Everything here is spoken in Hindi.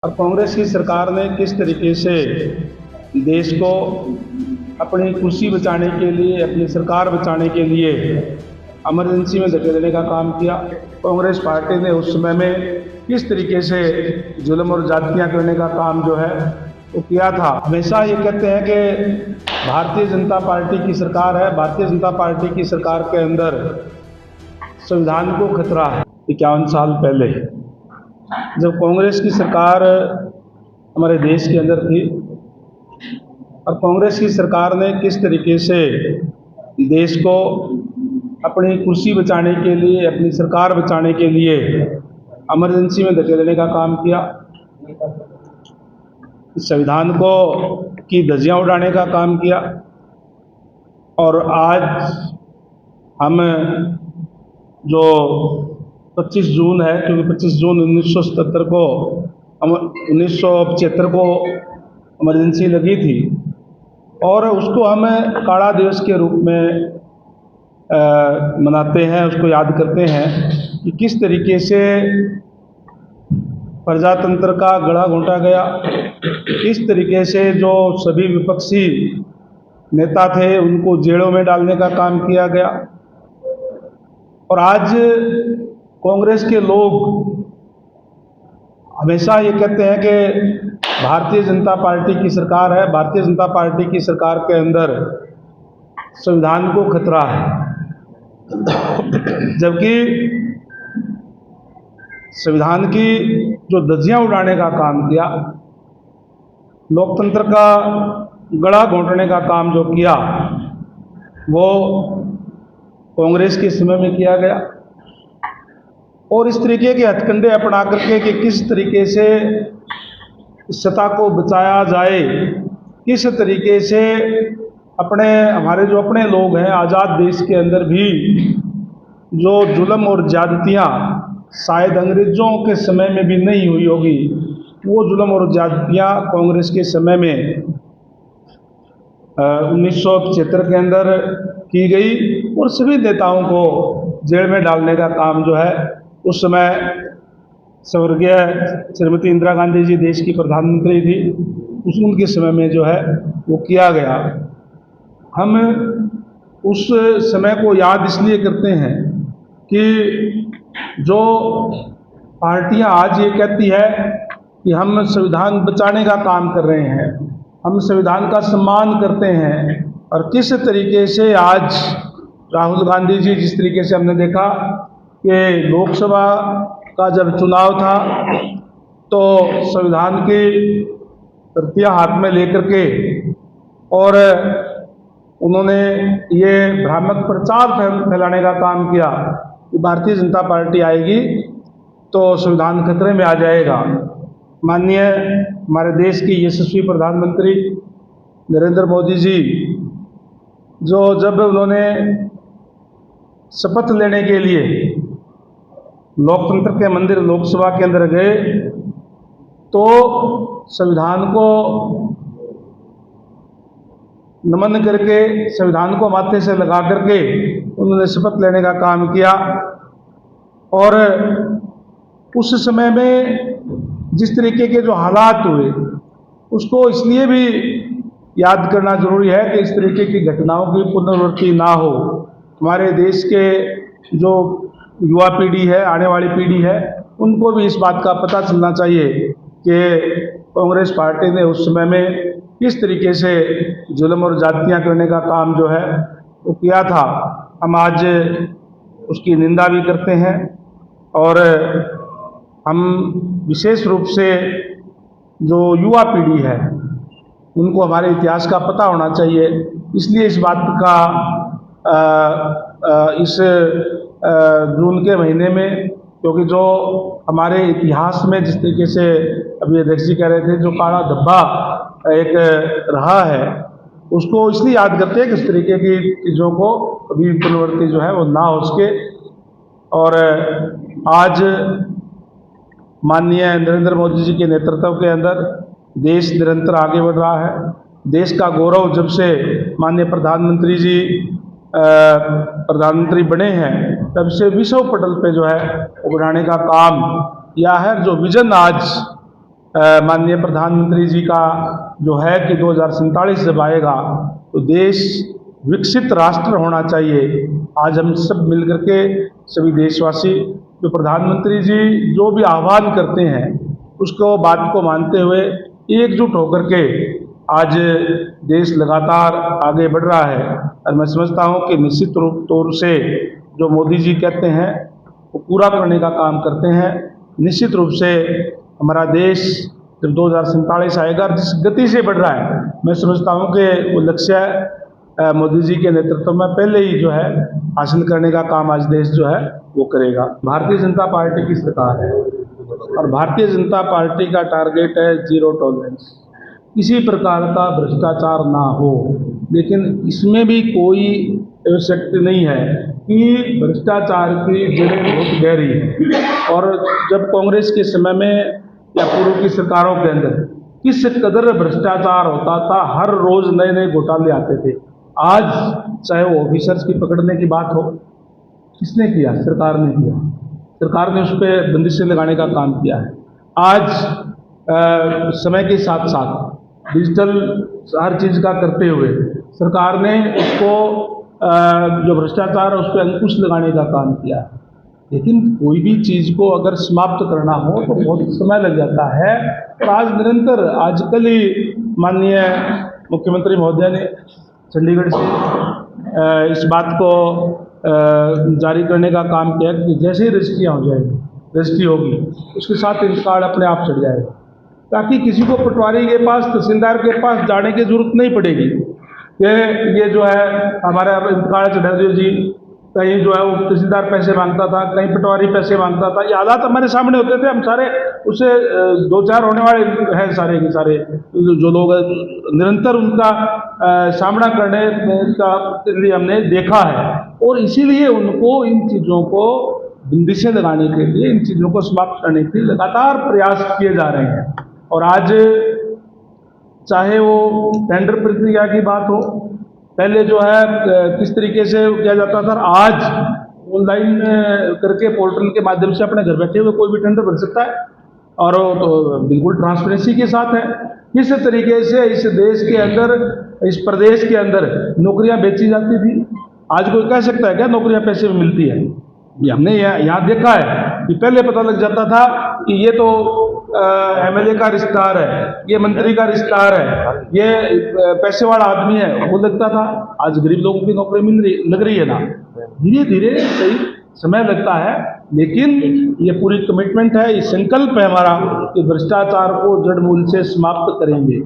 और कांग्रेस की सरकार ने किस तरीके से देश को अपनी कुर्सी बचाने के लिए, अपनी सरकार बचाने के लिए इमरजेंसी में धकेलने का काम किया। कांग्रेस पार्टी ने उस समय में किस तरीके से जुल्म और जातियां करने का काम जो है वो किया था। हमेशा ये कहते हैं कि भारतीय जनता पार्टी की सरकार है, भारतीय जनता पार्टी की सरकार के अंदर संविधान को खतरा है। 51 साल पहले जब कांग्रेस की सरकार हमारे देश के अंदर थी और कांग्रेस की सरकार ने किस तरीके से देश को अपनी कुर्सी बचाने के लिए, अपनी सरकार बचाने के लिए इमरजेंसी में धकेलने का काम किया, संविधान को की धज्जियां उड़ाने का काम किया। और आज हम जो 25 जून है, क्योंकि 25 जून 1977 को 1975 को इमरजेंसी लगी थी और उसको हम काला दिवस के रूप में मनाते हैं, उसको याद करते हैं कि किस तरीके से प्रजातंत्र का गला घोंटा गया, किस तरीके से जो सभी विपक्षी नेता थे उनको जेलों में डालने का काम किया गया। और आज कांग्रेस के लोग हमेशा ये कहते हैं कि भारतीय जनता पार्टी की सरकार है, भारतीय जनता पार्टी की सरकार के अंदर संविधान को खतरा है, जबकि संविधान की जो धज्जियां उड़ाने का काम किया, लोकतंत्र का गला घोंटने का काम जो किया वो कांग्रेस के समय में किया गया। और इस तरीके के हथकंडे अपना करके कि किस तरीके से सत्ता को बचाया जाए, किस तरीके से हमारे जो अपने लोग हैं आज़ाद देश के अंदर भी जो जुल्म और ज्यादतियाँ शायद अंग्रेज़ों के समय में भी नहीं हुई होगी, वो जुल्म और ज्यादतियाँ कांग्रेस के समय में 1975 के अंदर की गई और सभी नेताओं को जेल में डालने का काम जो है उस समय स्वर्गीय श्रीमती इंदिरा गांधी जी देश की प्रधानमंत्री थी, उनके समय में जो है वो किया गया। हम उस समय को याद इसलिए करते हैं कि जो पार्टियां आज ये कहती है कि हम संविधान बचाने का काम कर रहे हैं, हम संविधान का सम्मान करते हैं, और किस तरीके से आज राहुल गांधी जी, जिस तरीके से हमने देखा कि लोकसभा का जब चुनाव था तो संविधान की प्रतियां हाथ में लेकर के और उन्होंने ये भ्रामक प्रचार फैलाने का काम किया कि भारतीय जनता पार्टी आएगी तो संविधान खतरे में आ जाएगा। माननीय हमारे देश की यशस्वी प्रधानमंत्री नरेंद्र मोदी जी जब उन्होंने शपथ लेने के लिए लोकतंत्र के मंदिर लोकसभा के अंदर गए तो संविधान को नमन करके, संविधान को माथे से लगा करके उन्होंने शपथ लेने का काम किया। और उस समय में जिस तरीके के जो हालात हुए उसको इसलिए भी याद करना जरूरी है कि इस तरीके की घटनाओं की पुनरावृत्ति ना हो। हमारे देश के जो युवा पीढ़ी है, आने वाली पीढ़ी है, उनको भी इस बात का पता चलना चाहिए कि कांग्रेस पार्टी ने उस समय में किस तरीके से जुल्म और जातियां करने का काम जो है वो किया था। हम आज उसकी निंदा भी करते हैं और हम विशेष रूप से जो युवा पीढ़ी है उनको हमारे इतिहास का पता होना चाहिए, इसलिए इस बात का इस जून के महीने में, क्योंकि जो हमारे इतिहास में जिस तरीके से अभी अध्यक्ष जी कह रहे थे जो काला धब्बा एक रहा है उसको इसलिए याद करते हैं कि इस तरीके की चीज़ों को अभी पुनरावृत्ति जो है वो ना हो सके। और आज माननीय नरेंद्र मोदी जी के नेतृत्व के अंदर देश निरंतर आगे बढ़ रहा है। देश का गौरव जब से माननीय प्रधानमंत्री जी प्रधानमंत्री बने हैं तब से विश्व पटल पे जो है वो बढ़ाने का काम किया है। जो विजन आज माननीय प्रधानमंत्री जी का जो है कि 2047 जब आएगा तो देश विकसित राष्ट्र होना चाहिए। आज हम सब मिलकर के सभी देशवासी जो प्रधानमंत्री जी जो भी आह्वान करते हैं उसको बात को मानते हुए एकजुट होकर के आज देश लगातार आगे बढ़ रहा है। और मैं समझता हूँ कि निश्चित रूप तौर से जो मोदी जी कहते हैं वो पूरा करने का काम करते हैं। निश्चित रूप से हमारा देश जब 2047 आएगा और जिस गति से बढ़ रहा है, मैं समझता हूँ कि वो लक्ष्य मोदी जी के नेतृत्व में पहले ही जो है हासिल करने का काम आज देश जो है वो करेगा। भारतीय जनता पार्टी की सरकार है और भारतीय जनता पार्टी का टारगेट है जीरो टॉलरेंस, किसी प्रकार का भ्रष्टाचार ना हो। लेकिन इसमें भी कोई आवश्यकता नहीं है कि भ्रष्टाचार की जड़ें बहुत गहरी हैं। और जब कांग्रेस के समय में या पूर्व की सरकारों के अंदर किस कदर भ्रष्टाचार होता था, हर रोज नए नए घोटाले आते थे। आज चाहे वो ऑफिसर्स की पकड़ने की बात हो, किसने किया? सरकार ने किया। सरकार ने उस पर बंदिशें लगाने का काम किया है। आज समय के साथ साथ डिजिटल हर चीज़ का करते हुए सरकार ने उसको जो भ्रष्टाचार है उस पर अंकुश लगाने का काम किया है। लेकिन कोई भी चीज़ को अगर समाप्त करना हो तो बहुत समय लग जाता है। और आज निरंतर आजकल ही माननीय मुख्यमंत्री महोदय ने चंडीगढ़ से इस बात को जारी करने का काम किया कि जैसे ही रजिस्ट्रियाँ हो जाएगी, रजिस्ट्री होगी उसके साथ पैन कार्ड अपने आप चढ़ जाएगा, ताकि किसी को पटवारी के पास, तहसीलदार के पास जाने की जरूरत नहीं पड़ेगी कि ये जो है हमारा कार्ड चढ़ा दो जी। कहीं जो है वो तहसीलदार पैसे मांगता था, कहीं पटवारी पैसे मांगता था। ये हालात हमारे सामने होते थे, हम सारे उससे दो चार होने वाले हैं सारे के सारे जो लोग निरंतर उनका सामना करने का लिए हमने देखा है। और इसीलिए उनको इन चीज़ों को बंदिशें लगाने के लिए, इन चीज़ों को समाप्त करने के लिए लगातार प्रयास किए जा रहे हैं। और आज चाहे वो टेंडर प्रक्रिया की बात हो, पहले जो है किस तरीके से किया जाता था, आज ऑनलाइन करके पोर्टल के माध्यम से अपने घर बैठे हुए कोई भी टेंडर भर सकता है और तो बिल्कुल ट्रांसपेरेंसी के साथ है। किस तरीके से इस देश के अंदर, इस प्रदेश के अंदर नौकरियां बेची जाती थी, आज कोई कह सकता है क्या नौकरियां पैसे में मिलती है? ये हमने यहाँ देखा है कि पहले पता लग जाता था कि ये तो एमएलए का रिश्तेदार है, ये मंत्री का रिश्तेदार है, ये पैसे वाला आदमी है, वो लगता था। आज गरीब लोगों की नौकरी लग रही है ना। धीरे धीरे सही समय लगता है, लेकिन ये पूरी कमिटमेंट है, ये संकल्प है हमारा कि भ्रष्टाचार को जड़ मूल से समाप्त करेंगे।